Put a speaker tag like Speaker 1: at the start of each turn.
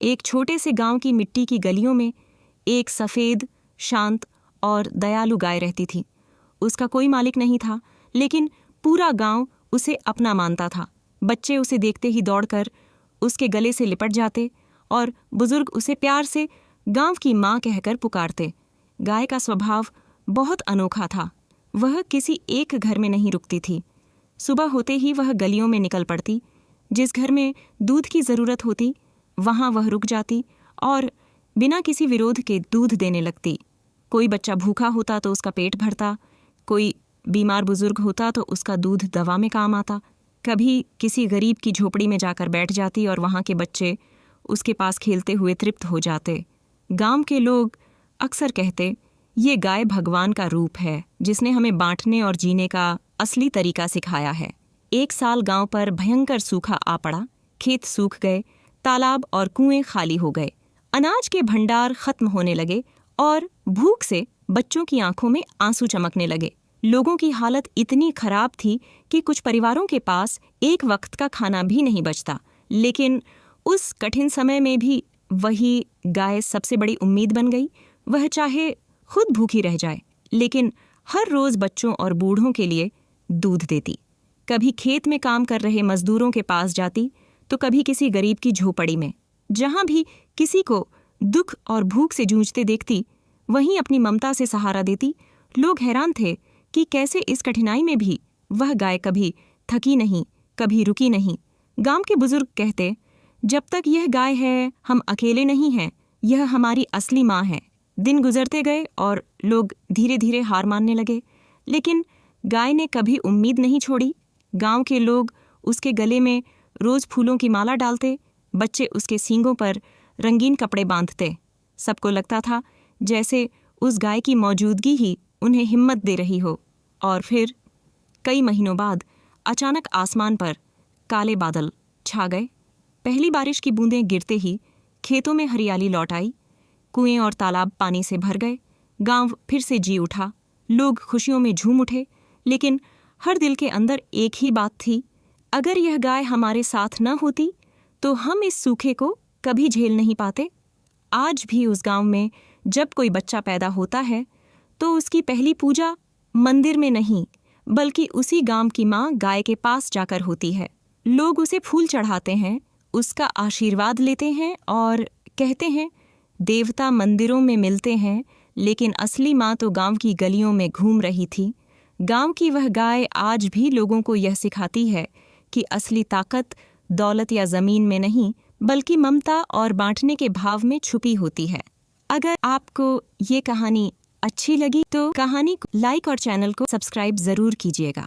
Speaker 1: एक छोटे से गांव की मिट्टी की गलियों में एक सफ़ेद, शांत और दयालु गाय रहती थी। उसका कोई मालिक नहीं था, लेकिन पूरा गांव उसे अपना मानता था। बच्चे उसे देखते ही दौड़कर उसके गले से लिपट जाते और बुजुर्ग उसे प्यार से गांव की माँ कहकर पुकारते। गाय का स्वभाव बहुत अनोखा था। वह किसी एक घर में नहीं रुकती थी। सुबह होते ही वह गलियों में निकल पड़ती। जिस घर में दूध की ज़रूरत होती वहाँ वह रुक जाती और बिना किसी विरोध के दूध देने लगती। कोई बच्चा भूखा होता तो उसका पेट भरता, कोई बीमार बुजुर्ग होता तो उसका दूध दवा में काम आता। कभी किसी गरीब की झोपड़ी में जाकर बैठ जाती और वहाँ के बच्चे उसके पास खेलते हुए तृप्त हो जाते। गांव के लोग अक्सर कहते, ये गाय भगवान का रूप है जिसने हमें बांटने और जीने का असली तरीका सिखाया है। एक साल गांव पर भयंकर सूखा आ पड़ा। खेत सूख गए, तालाब और कुएं खाली हो गए, अनाज के भंडार खत्म होने लगे और भूख से बच्चों की आंखों में आंसू चमकने लगे। लोगों की हालत इतनी खराब थी कि कुछ परिवारों के पास एक वक्त का खाना भी नहीं बचता। लेकिन उस कठिन समय में भी वही गाय सबसे बड़ी उम्मीद बन गई। वह चाहे खुद भूखी रह जाए, लेकिन हर रोज बच्चों और बूढ़ों के लिए दूध देती। कभी खेत में काम कर रहे मजदूरों के पास जाती तो कभी किसी गरीब की झोपड़ी में। जहां भी किसी को दुख और भूख से जूझते देखती, वहीं अपनी ममता से सहारा देती। लोग हैरान थे कि कैसे इस कठिनाई में भी वह गाय कभी थकी नहीं, कभी रुकी नहीं। गांव के बुजुर्ग कहते, जब तक यह गाय है हम अकेले नहीं हैं, यह हमारी असली माँ है। दिन गुजरते गए और लोग धीरे धीरे हार मानने लगे, लेकिन गाय ने कभी उम्मीद नहीं छोड़ी। गांव के लोग उसके गले में रोज फूलों की माला डालते, बच्चे उसके सींगों पर रंगीन कपड़े बांधते। सबको लगता था जैसे उस गाय की मौजूदगी ही उन्हें हिम्मत दे रही हो। और फिर कई महीनों बाद अचानक आसमान पर काले बादल छा गए। पहली बारिश की बूंदें गिरते ही खेतों में हरियाली लौट आई। कुएं और तालाब पानी से भर गए। गांव फिर से जी उठा। लोग खुशियों में झूम उठे, लेकिन हर दिल के अंदर एक ही बात थी, अगर यह गाय हमारे साथ न होती तो हम इस सूखे को कभी झेल नहीं पाते। आज भी उस गांव में जब कोई बच्चा पैदा होता है तो उसकी पहली पूजा मंदिर में नहीं, बल्कि उसी गांव की माँ गाय के पास जाकर होती है। लोग उसे फूल चढ़ाते हैं, उसका आशीर्वाद लेते हैं और कहते हैं, देवता मंदिरों में मिलते हैं, लेकिन असली माँ तो गांव की गलियों में घूम रही थी। गांव की वह गाय आज भी लोगों को यह सिखाती है कि असली ताकत दौलत या ज़मीन में नहीं, बल्कि ममता और बांटने के भाव में छुपी होती है। अगर आपको ये कहानी अच्छी लगी तो कहानी को लाइक और चैनल को सब्सक्राइब ज़रूर कीजिएगा।